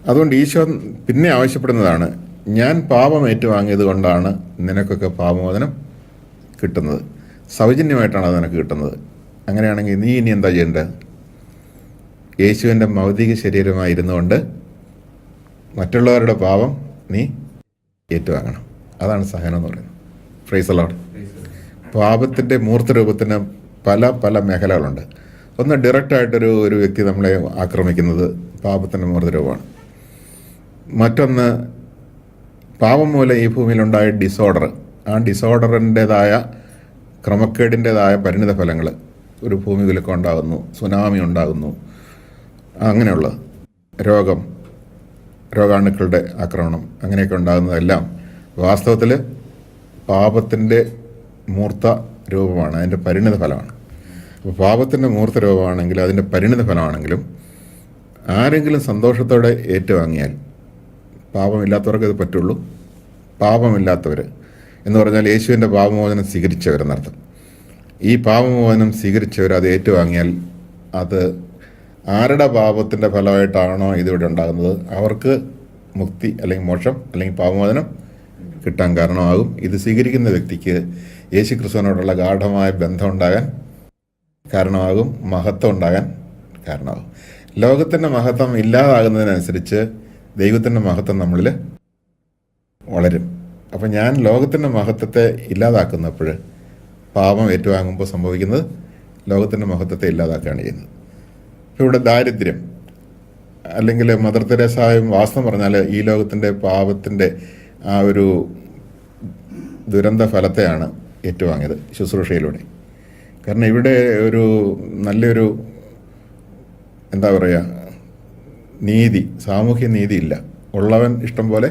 അതുകൊണ്ട് ഈശോ പിന്നെ ആവശ്യപ്പെടുന്നതാണ്, ഞാൻ പാപം ഏറ്റുവാങ്ങിയത് കൊണ്ടാണ് നിനക്കൊക്കെ പാപമോചനം കിട്ടുന്നത്, സൗജന്യമായിട്ടാണ് അത് നിനക്ക് കിട്ടുന്നത്. അങ്ങനെയാണെങ്കിൽ നീ ഇനി എന്താ ചെയ്യേണ്ടത്? യേശുവിൻ്റെ ഭൗതിക ശരീരമായിരുന്നു കൊണ്ട് മറ്റുള്ളവരുടെ പാപം നീ ഏറ്റുവാങ്ങണം. അതാണ് സഹനം എന്ന് പറയുന്നത്. Price the Lord. പാപത്തിൻ്റെ മൂർത്ത രൂപത്തിന് പല പല മേഖലകളുണ്ട്. ഒന്ന് ഡയറക്റ്റായിട്ടൊരു വ്യക്തി നമ്മളെ ആക്രമിക്കുന്നത് പാപത്തിൻ്റെ മൂർത്ത രൂപമാണ്. മറ്റൊന്ന് പാപം മൂലം ഈ ഭൂമിയിലുണ്ടായ ഡിസോർഡർ, ആ ഡിസോർഡറിൻ്റേതായ ക്രമക്കേടിൻ്റേതായ പരിണിത ഫലങ്ങൾ, ഒരു ഭൂമികുലുക്കം ഉണ്ടാകുന്നു, സുനാമി ഉണ്ടാകുന്നു, അങ്ങനെയുള്ള രോഗാണുക്കളുടെ ആക്രമണം, അങ്ങനെയൊക്കെ ഉണ്ടാകുന്നതെല്ലാം വാസ്തവത്തിൽ പാപത്തിൻ്റെ മൂർത്ത രൂപമാണ്, അതിൻ്റെ പരിണിത ഫലമാണ്. അപ്പോൾ പാപത്തിൻ്റെ മൂർത്ത രൂപമാണെങ്കിലും അതിൻ്റെ പരിണിത ഫലമാണെങ്കിലും ആരെങ്കിലും സന്തോഷത്തോടെ ഏറ്റുവാങ്ങിയാൽ, പാപമില്ലാത്തവർക്ക് ഇത് പറ്റുള്ളൂ. പാപമില്ലാത്തവർ എന്ന് പറഞ്ഞാൽ യേശുവിൻ്റെ പാപമോചനം സ്വീകരിച്ചവരെന്നർത്ഥം. ഈ പാപമോചനം സ്വീകരിച്ചവർ അത് ഏറ്റുവാങ്ങിയാൽ അത് ആരുടെ പാപത്തിൻ്റെ ഫലമായിട്ടാണോ ഇതിവിടെ ഉണ്ടാകുന്നത് അവർക്ക് മുക്തി അല്ലെങ്കിൽ മോക്ഷം അല്ലെങ്കിൽ പാപമോചനം കിട്ടാൻ കാരണമാകും. ഇത് സ്വീകരിക്കുന്ന വ്യക്തിക്ക് യേശു ക്രിസ്തുവിനോടുള്ള ഗാഢമായ ബന്ധം ഉണ്ടാകാൻ കാരണമാകും, മഹത്വം ഉണ്ടാകാൻ കാരണമാകും. ലോകത്തിൻ്റെ മഹത്വം ഇല്ലാതാകുന്നതിനനുസരിച്ച് ദൈവത്തിൻ്റെ മഹത്വം നമ്മളിൽ വളരും. അപ്പം ഞാൻ ലോകത്തിൻ്റെ മഹത്വത്തെ ഇല്ലാതാക്കുന്നപ്പോൾ പാപം ഏറ്റുവാങ്ങുമ്പോൾ സംഭവിക്കുന്നത് ലോകത്തിൻ്റെ മഹത്വത്തെ ഇല്ലാതാക്കുകയാണ് ചെയ്യുന്നത്. ഇവിടെ ദാരിദ്ര്യം അല്ലെങ്കിൽ മദർ തെരേസായും വാസ്തവം പറഞ്ഞാൽ ഈ ലോകത്തിൻ്റെ പാപത്തിൻ്റെ ആ ഒരു ദുരന്ത ഫലത്തെയാണ് ഏറ്റുവാങ്ങിയത് ശുശ്രൂഷയിലൂടെ. കാരണം ഇവിടെ ഒരു നല്ലൊരു എന്താ പറയുക നീതി, സാമൂഹ്യ നീതി ഇല്ല. ഉള്ളവൻ ഇഷ്ടം പോലെ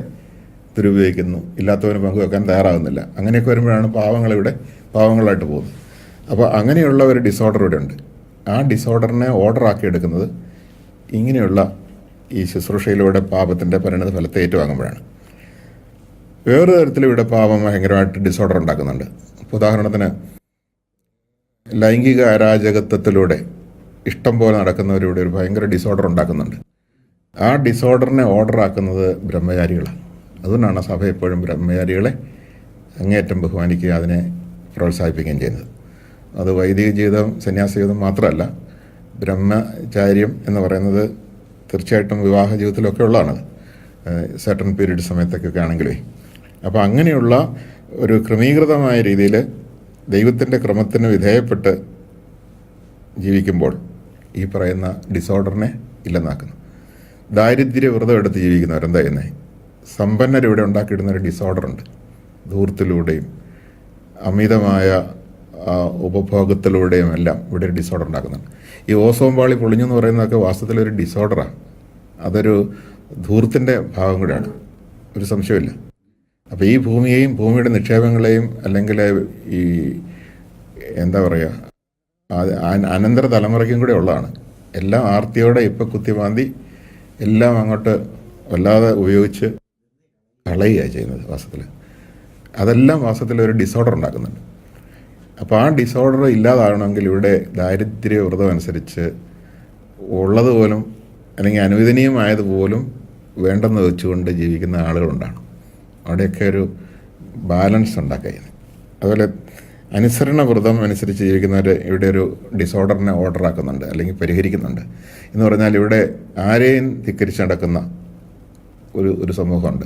ദുരുപയോഗിക്കുന്നു, ഇല്ലാത്തവന് പങ്കുവെക്കാൻ തയ്യാറാകുന്നില്ല. അങ്ങനെയൊക്കെ വരുമ്പോഴാണ് പാവങ്ങളിവിടെ പാവങ്ങളായിട്ട് പോകുന്നത്. അപ്പോൾ അങ്ങനെയുള്ള ഒരു ഡിസോർഡർ ഇവിടെ ഉണ്ട്. ആ ഡിസോർഡറിനെ ഓർഡറാക്കി എടുക്കുന്നത് ഇങ്ങനെയുള്ള ഈ ശുശ്രൂഷയിലൂടെ പാപത്തിൻ്റെ പരിണിത ഫലത്തെ ഏറ്റുവാങ്ങുമ്പോഴാണ്. വേറൊരു തരത്തിലും ഇവിടെ പാപം ഭയങ്കരമായിട്ട് ഡിസോർഡർ ഉണ്ടാക്കുന്നുണ്ട്. ഉദാഹരണത്തിന് ലൈംഗിക അരാജകത്വത്തിലൂടെ ഇഷ്ടം പോലെ നടക്കുന്നവരിവിടെ ഒരു ഭയങ്കര ഡിസോർഡർ ഉണ്ടാക്കുന്നുണ്ട്. ആ ഡിസോർഡറിനെ ഓർഡറാക്കുന്നത് ബ്രഹ്മചാരികളാണ്. അതുകൊണ്ടാണ് സഭ എപ്പോഴും ബ്രഹ്മചാരികളെ അങ്ങേയറ്റം ബഹുമാനിക്കുക, അതിനെ പ്രോത്സാഹിപ്പിക്കുകയും ചെയ്യുന്നത്. അത് വൈദിക ജീവിതം, സന്യാസ ജീവിതം മാത്രമല്ല, ബ്രഹ്മചാര്യം എന്ന് പറയുന്നത് തീർച്ചയായിട്ടും വിവാഹ ജീവിതത്തിലൊക്കെ ഉള്ളതാണത്, സർട്ടൺ പീരീഡ് സമയത്തൊക്കെ ആണെങ്കിലേ. അപ്പോൾ അങ്ങനെയുള്ള ഒരു ക്രമീകൃതമായ രീതിയിൽ ദൈവത്തിൻ്റെ ക്രമത്തിന് വിധേയപ്പെട്ട് ജീവിക്കുമ്പോൾ ഈ പറയുന്ന ഡിസോർഡറിനെ ഇല്ലെന്നാക്കുന്നു. ദാരിദ്ര്യ വ്രതം എടുത്ത് ജീവിക്കുന്നവരെന്താ ചെയ്യുന്നത്? സമ്പന്നരിവിടെ ഉണ്ടാക്കിയിടുന്നൊരു ഡിസോർഡറുണ്ട്. ധൂർത്തിലൂടെയും അമിതമായ ഉപഭോഗത്തിലൂടെയും എല്ലാം ഇവിടെ ഒരു ഡിസോർഡർ ഉണ്ടാക്കുന്നുണ്ട്. ഈ ഓസോൺ പാളി പൊളിഞ്ഞു എന്ന് പറയുന്നതൊക്കെ വാസ്തവത്തിലൊരു ഡിസോർഡറാണ്. അതൊരു ധൂർത്തിൻ്റെ ഭാഗം കൂടെയാണ്, ഒരു സംശയമില്ല. അപ്പോൾ ഈ ഭൂമിയെയും ഭൂമിയുടെ നിക്ഷേപങ്ങളെയും അല്ലെങ്കിൽ ഈ എന്താ പറയുക അനന്തര തലമുറയ്ക്കും കൂടെ ഉള്ളതാണ്. എല്ലാം ആർത്തിയോടെ ഇപ്പോൾ കുത്തിമാന്തി എല്ലാം അങ്ങോട്ട് വല്ലാതെ ഉപയോഗിച്ച് കളയുകയാണ് ചെയ്യുന്നത് വാസ്തവത്തിൽ. അതെല്ലാം വാസ്തവത്തിൽ ഒരു ഡിസോർഡർ ഉണ്ടാക്കുന്നുണ്ട്. അപ്പോൾ ആ ഡിസോർഡർ ഇല്ലാതാകണമെങ്കിൽ ഇവിടെ ദാരിദ്ര്യ വ്രതം അനുസരിച്ച് ഉള്ളതുപോലും അല്ലെങ്കിൽ അനുവദനീയമായതുപോലും വേണ്ടെന്ന് വെച്ചുകൊണ്ട് ജീവിക്കുന്ന ആളുകളുണ്ടാണ്. അവിടെയൊക്കെ ഒരു ബാലൻസ് ഉണ്ടാക്കുന്നത്. അതുപോലെ അനുസരണ വ്രതം അനുസരിച്ച് ജീവിക്കുന്നവർ ഇവിടെ ഒരു ഡിസോർഡറിനെ ഓർഡറാക്കുന്നുണ്ട് അല്ലെങ്കിൽ പരിഹരിക്കുന്നുണ്ട്. എന്ന് പറഞ്ഞാൽ ഇവിടെ ആരെയും ധിക്കരിച്ച് നടക്കുന്ന ഒരു സമൂഹമുണ്ട്.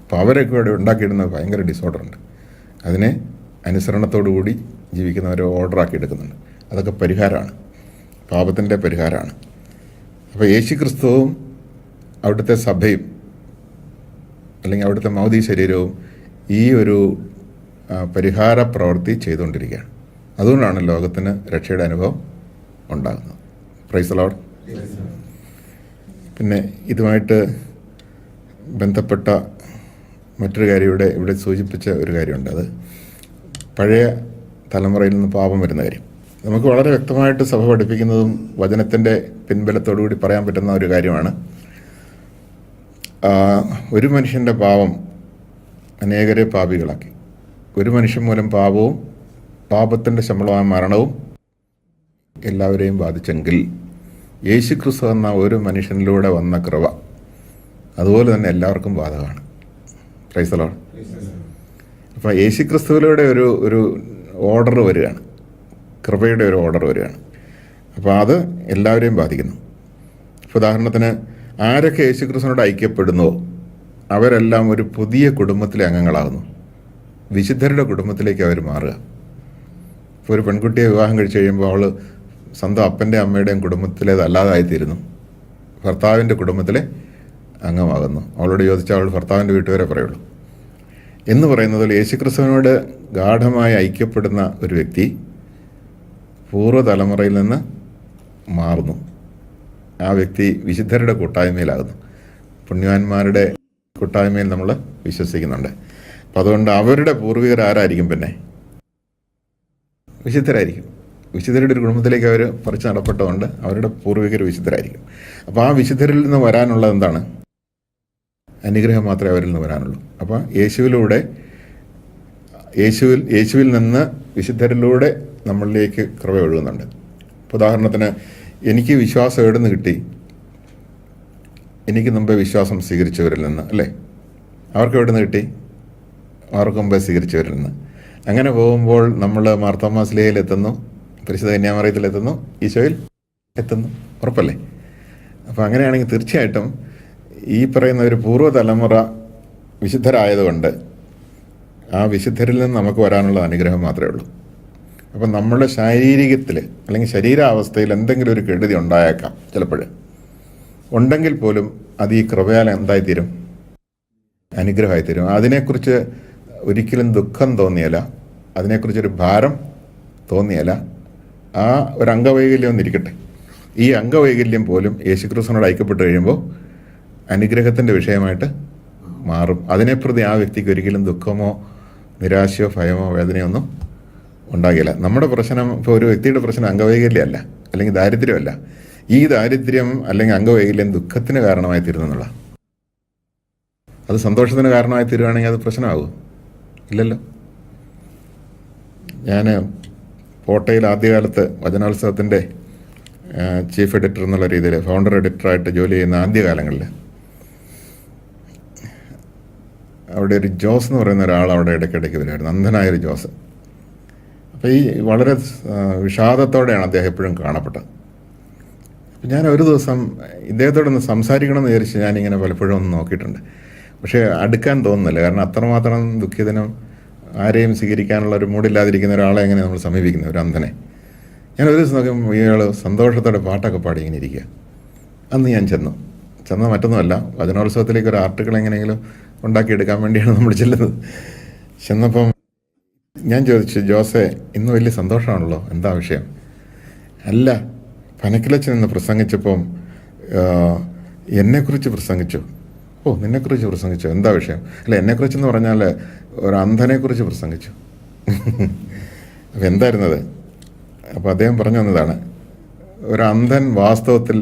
അപ്പോൾ അവരൊക്കെ ഇവിടെ ഉണ്ടാക്കിയിടുന്ന ഭയങ്കര ഡിസോർഡറുണ്ട്. അതിനെ അനുസരണത്തോടു കൂടി ജീവിക്കുന്നവരെ ഓർഡറാക്കി എടുക്കുന്നുണ്ട്. അതൊക്കെ പരിഹാരമാണ്, പാപത്തിൻ്റെ പരിഹാരമാണ്. അപ്പോൾ യേശു ക്രിസ്തുവും അവിടുത്തെ സഭയും അല്ലെങ്കിൽ അവിടുത്തെ മൗദി ശരീരവും ഈ ഒരു പരിഹാര പ്രവൃത്തി ചെയ്തുകൊണ്ടിരിക്കുകയാണ്. അതുകൊണ്ടാണ് ലോകത്തിന് രക്ഷയുടെ അനുഭവം ഉണ്ടാകുന്നത്. Price the Lord. പിന്നെ ഇതുമായിട്ട് ബന്ധപ്പെട്ട മറ്റൊരു കാര്യം ഇവിടെ സൂചിപ്പിച്ച ഒരു കാര്യമുണ്ട്. അത് പഴയ തലമുറയിൽ നിന്ന് പാപം വരുന്ന കാര്യം. നമുക്ക് വളരെ വ്യക്തമായിട്ട് സഭ പഠിപ്പിക്കുന്നതും വചനത്തിൻ്റെ പിൻബലത്തോടുകൂടി പറയാൻ പറ്റുന്ന ഒരു കാര്യമാണ്. ഒരു മനുഷ്യൻ്റെ പാപം അനേകരെ പാപികളാക്കി. ഒരു മനുഷ്യൻ മൂലം പാപവും പാപത്തിൻ്റെ ശമ്പളമായ മരണവും എല്ലാവരെയും ബാധിച്ചെങ്കിൽ യേശു ക്രിസ്തു എന്ന ഒരു മനുഷ്യനിലൂടെ വന്ന കൃപ അതുപോലെ തന്നെ എല്ലാവർക്കും ബാധകമാണ്. Price the Lord. അപ്പോൾ യേശു ക്രിസ്തുവിലൂടെ ഒരു ഓർഡർ വരികയാണ്, കൃപയുടെ ഒരു ഓർഡർ വരികയാണ്. അപ്പോൾ അത് എല്ലാവരെയും ബാധിക്കുന്നു. ഉദാഹരണത്തിന് ആരൊക്കെ യേശു ക്രിസ്തുവിനോട് ഐക്യപ്പെടുന്നുവോ അവരെല്ലാം ഒരു പുതിയ കുടുംബത്തിലെ അംഗങ്ങളാകുന്നു. വിശുദ്ധരുടെ കുടുംബത്തിലേക്ക് അവർ മാറുക. ഇപ്പോൾ ഒരു പെൺകുട്ടിയെ വിവാഹം കഴിച്ച് കഴിയുമ്പോൾ അവൾ സ്വന്തം അപ്പൻ്റെ അമ്മയുടെയും കുടുംബത്തിലേതല്ലാതായിത്തീരുന്നു, ഭർത്താവിൻ്റെ കുടുംബത്തിലെ അംഗമാകുന്നു. അവളോട് ചോദിച്ചാൽ അവൾ ഭർത്താവിൻ്റെ വീട്ടുകാരെ പറയുള്ളൂ. എന്ന് പറയുന്നതിൽ യേശുക്രിസ്തുവിനോട് ഗാഠമായി ഐക്യപ്പെടുന്ന ഒരു വ്യക്തി പൂർവ്വതലമുറയിൽ നിന്ന് മാറുന്നു. ആ വ്യക്തി വിശുദ്ധരുടെ കൂട്ടായ്മയിലാകുന്നു. പുണ്യവാന്മാരുടെ കൂട്ടായ്മയിൽ നമ്മൾ വിശ്വസിക്കുന്നുണ്ട്. അപ്പം അതുകൊണ്ട് അവരുടെ പൂർവികർ ആരായിരിക്കും? പിന്നെ വിശുദ്ധരായിരിക്കും. വിശുദ്ധരുടെ ഒരു കുടുംബത്തിലേക്ക് അവർ പറിച്ച് നടപ്പെട്ടതുകൊണ്ട് അവരുടെ പൂർവികർ വിശുദ്ധരായിരിക്കും. അപ്പോൾ ആ വിശുദ്ധരിൽ നിന്ന് വരാനുള്ളത് എന്താണ്? അനുഗ്രഹം മാത്രമേ അവരിൽ നിന്ന് വരാനുള്ളൂ. അപ്പോൾ യേശുവിൽ നിന്ന് വിശുദ്ധരിലൂടെ നമ്മളിലേക്ക് കൃപ ഒഴുകുന്നുണ്ട്. ഇപ്പോൾ ഉദാഹരണത്തിന് എനിക്ക് വിശ്വാസം എവിടെ നിന്ന് കിട്ടി? എനിക്ക് മുമ്പേ വിശ്വാസം സ്വീകരിച്ചവരിൽ നിന്ന്, അല്ലേ? അവർക്ക് എവിടെ നിന്ന് കിട്ടി? അവർക്ക് മുമ്പേ സ്വീകരിച്ചവരിൽ നിന്ന്. അങ്ങനെ പോകുമ്പോൾ നമ്മൾ മാർത്തോമാ സ്ലീഹയിൽ എത്തുന്നു, പരിശുദ്ധ കന്യാമറിയത്തിലെത്തുന്നു, ഈശോയിൽ എത്തുന്നു. ഉറപ്പല്ലേ? അപ്പോൾ അങ്ങനെയാണെങ്കിൽ തീർച്ചയായിട്ടും ഈ പറയുന്ന ഒരു പൂർവ്വതലമുറ വിശുദ്ധരായതുകൊണ്ട് ആ വിശുദ്ധരിൽ നിന്ന് നമുക്ക് വരാനുള്ള അനുഗ്രഹം മാത്രമേ ഉള്ളൂ. അപ്പം നമ്മുടെ ശാരീരികത്തിൽ അല്ലെങ്കിൽ ശരീരാവസ്ഥയിൽ എന്തെങ്കിലും ഒരു കെടുതി ഉണ്ടായേക്കാം ചിലപ്പോൾ. ഉണ്ടെങ്കിൽ പോലും അത് ഈ കൃപയാൽ എന്തായിത്തീരും? അനുഗ്രഹമായിത്തീരും. അതിനെക്കുറിച്ച് ഒരിക്കലും ദുഃഖം തോന്നിയല്ല, അതിനെക്കുറിച്ചൊരു ഭാരം തോന്നിയല്ല. ആ ഒരു അംഗവൈകല്യം ഒന്നിരിക്കട്ടെ, ഈ അംഗവൈകല്യം പോലും യേശുക്രിസ്തുവിനോട് ഐക്യപ്പെട്ട് കഴിയുമ്പോൾ അനുഗ്രഹത്തിൻ്റെ വിഷയമായിട്ട് മാറും. അതിനെപ്രതി ആ വ്യക്തിക്ക് ഒരിക്കലും ദുഃഖമോ നിരാശയോ ഭയമോ വേദനയോ ഒന്നും ഉണ്ടാകില്ല. നമ്മുടെ പ്രശ്നം ഇപ്പോൾ ഒരു വ്യക്തിയുടെ പ്രശ്നം അംഗവൈകല്യമല്ല അല്ലെങ്കിൽ ദാരിദ്ര്യമല്ല. ഈ ദാരിദ്ര്യം അല്ലെങ്കിൽ അംഗവൈകല്യം ദുഃഖത്തിന് കാരണമായി തീരുന്നുള്ള, അത് സന്തോഷത്തിന് കാരണമായി തീരുവാണെങ്കിൽ അത് പ്രശ്നമാകുമോ? ഇല്ലല്ലോ. ഞാൻ കോട്ടയിൽ ആദ്യകാലത്ത് വചനോത്സവത്തിൻ്റെ ചീഫ് എഡിറ്റർ എന്നുള്ള രീതിയിൽ ഫൗണ്ടർ എഡിറ്ററായിട്ട് ജോലി ചെയ്യുന്ന ആദ്യകാലങ്ങളിൽ അവിടെ ഒരു ജോസ് എന്ന് പറയുന്ന ഒരാൾ അവിടെ ഇടയ്ക്കിടയ്ക്ക് വരുമായിരുന്നു, അന്ധനായൊരു ജോസ്. അപ്പോൾ ഈ വളരെ വിഷാദത്തോടെയാണ് അദ്ദേഹം എപ്പോഴും കാണപ്പെട്ടത്. അപ്പം ഞാൻ ഒരു ദിവസം ഇദ്ദേഹത്തോടൊന്ന് സംസാരിക്കണമെന്ന് വിചാരിച്ച് ഞാനിങ്ങനെ പലപ്പോഴും ഒന്ന് നോക്കിയിട്ടുണ്ട്. പക്ഷേ അടുക്കാൻ തോന്നുന്നില്ല. കാരണം അത്രമാത്രം ദുഃഖിതനും ആരെയും സ്വീകരിക്കാനുള്ള ഒരു മൂടില്ലാതിരിക്കുന്ന ഒരാളെ എങ്ങനെ നമ്മൾ സമീപിക്കുന്നത്, ഒരു അന്ധനെ. ഞാൻ ഒരു ദിവസം നോക്കുമ്പോൾ ഇയാൾ സന്തോഷത്തോടെ പാട്ടൊക്കെ പാടി ഇങ്ങനെ ഇരിക്കുക. അന്ന് ഞാൻ ചെന്ന മറ്റൊന്നുമല്ല, വചനോത്സവത്തിലേക്ക് ഒരു ആർട്ടിക്കിൾ എങ്ങനെയെങ്കിലും ഉണ്ടാക്കിയെടുക്കാൻ വേണ്ടിയാണ് നമ്മൾ ചെല്ലുന്നത്. ചെന്നപ്പം ഞാൻ ചോദിച്ചു, ജോസെ ഇന്ന് വലിയ സന്തോഷമാണല്ലോ, എന്താ വിഷയം? അല്ല, പനക്കിലച്ചൻ എന്ന് പ്രസംഗിച്ചപ്പം എന്നെക്കുറിച്ച് പ്രസംഗിച്ചു. ഓ, നിന്നെക്കുറിച്ച് പ്രസംഗിച്ചു, എന്താ വിഷയം? അല്ല, എന്നെക്കുറിച്ചെന്ന് പറഞ്ഞാൽ ഒരു അന്ധനെക്കുറിച്ച് പ്രസംഗിച്ചു. അപ്പം എന്തായിരുന്നത്? അപ്പോൾ അദ്ദേഹം പറഞ്ഞു വന്നതാണ്, ഒരു അന്ധൻ വാസ്തവത്തിൽ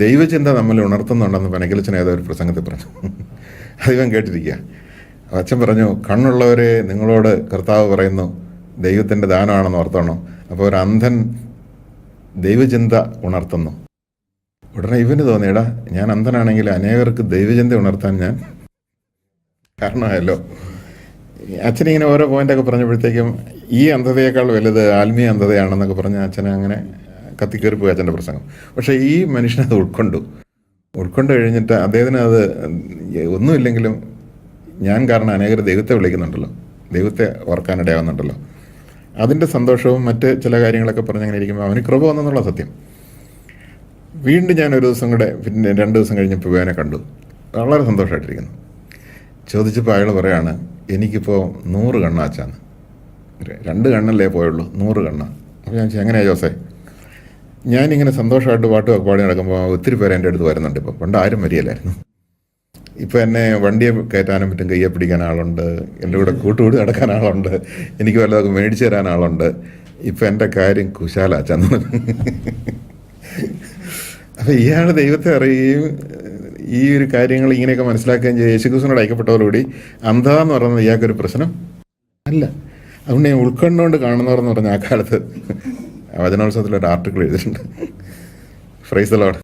ദൈവചിന്ത നമ്മൾ ഉണർത്തുന്നുണ്ടെന്ന് പനക്കിലച്ചൻ ഏതോ ഒരു പ്രസംഗത്തിൽ പറഞ്ഞു. അതിവൻ കേട്ടിരിക്കുക. അച്ഛൻ പറഞ്ഞു, കണ്ണുള്ളവരെ നിങ്ങളോട് കർത്താവ് പറയുന്നു ദൈവത്തിൻ്റെ ദാനമാണെന്ന് ഓർത്തോണം. അപ്പോൾ ഒരു അന്ധൻ ദൈവചിന്ത ഉണർത്തുന്നു. ഉടനെ ഇവന് തോന്നിയടാ, ഞാൻ അന്ധനാണെങ്കിൽ അനേകർക്ക് ദൈവചിന്ത ഉണർത്താൻ ഞാൻ കാരണമായല്ലോ. അച്ഛനിങ്ങനെ ഓരോ പോയിൻ്റൊക്കെ പറഞ്ഞപ്പോഴത്തേക്കും ഈ അന്ധതയേക്കാൾ വലുത് ആത്മീയ അന്ധതയാണെന്നൊക്കെ പറഞ്ഞ് അച്ഛനെ അങ്ങനെ കത്തിക്കേറിപ്പോയി അച്ഛൻ്റെ പ്രസംഗം. പക്ഷേ ഈ മനുഷ്യനത് ഉൾക്കൊണ്ട് കഴിഞ്ഞിട്ട് അദ്ദേഹത്തിന് അത് ഒന്നുമില്ലെങ്കിലും ഞാൻ കാരണം അനേകർ ദൈവത്തെ വിളിക്കുന്നുണ്ടല്ലോ, ദൈവത്തെ ഓർക്കാനിടയാവുന്നുണ്ടല്ലോ, അതിൻ്റെ സന്തോഷവും മറ്റ് ചില കാര്യങ്ങളൊക്കെ പറഞ്ഞങ്ങനെ ഇരിക്കുമ്പോൾ അവന് കൃപ വന്നെന്നുള്ള സത്യം. വീണ്ടും ഞാൻ ഒരു ദിവസം കൂടെ പിന്നെ 2 ദിവസം കഴിഞ്ഞപ്പോൾ ഇവനെ കണ്ടു, വളരെ സന്തോഷമായിട്ടിരിക്കുന്നു. ചോദിച്ചപ്പോൾ അയാൾ പറയാണ്, എനിക്കിപ്പോൾ 100 കണ്ണാച്ചാന്ന്. 2 കണ്ണല്ലേ പോയുള്ളൂ, 100 കണ്ണ. അപ്പോൾ ഞാൻ ചോദിച്ചു, എങ്ങനെയാണ് ജോസേ? ഞാനിങ്ങനെ സന്തോഷമായിട്ട് പാട്ടുമൊക്കെ പാടി നടക്കുമ്പോൾ ഒത്തിരി പേര് എൻ്റെ അടുത്ത് വരുന്നുണ്ട്. ഇപ്പോൾ പണ്ട് ആരും വരികയില്ലായിരുന്നു. ഇപ്പോൾ എന്നെ വണ്ടിയെ കയറ്റാനും പറ്റും, കയ്യെ പിടിക്കാൻ ആളുണ്ട്, എൻ്റെ കൂടെ കൂട്ടുകൂടി നടക്കാൻ ആളുണ്ട്, എനിക്ക് വല്ലതൊക്കെ മേടിച്ചു തരാൻ ആളുണ്ട്. ഇപ്പം എൻ്റെ കാര്യം കുശാലാച്ചാന്ന്. അപ്പം ഇയാൾ ദൈവത്തെ അറിയുകയും ഈ ഒരു കാര്യങ്ങൾ ഇങ്ങനെയൊക്കെ മനസ്സിലാക്കുകയും ചെയ്ത് യേശുക്രിസ്തുവിനോട് ഐക്യപ്പെട്ടവരോടുകൂടി അന്ധത എന്ന് പറയുന്നത് ഇയാൾക്കൊരു പ്രശ്നം അല്ല. അതുകൊണ്ട് ഞാൻ ഉൾക്കൊണ്ടുകൊണ്ട് കാണുന്നവരെന്ന് പറഞ്ഞ ആ കാലത്ത് വചനോത്സവത്തിലൊരു ആർട്ടിക്കിൾ എഴുതിയിട്ടുണ്ട്. Price the Lord.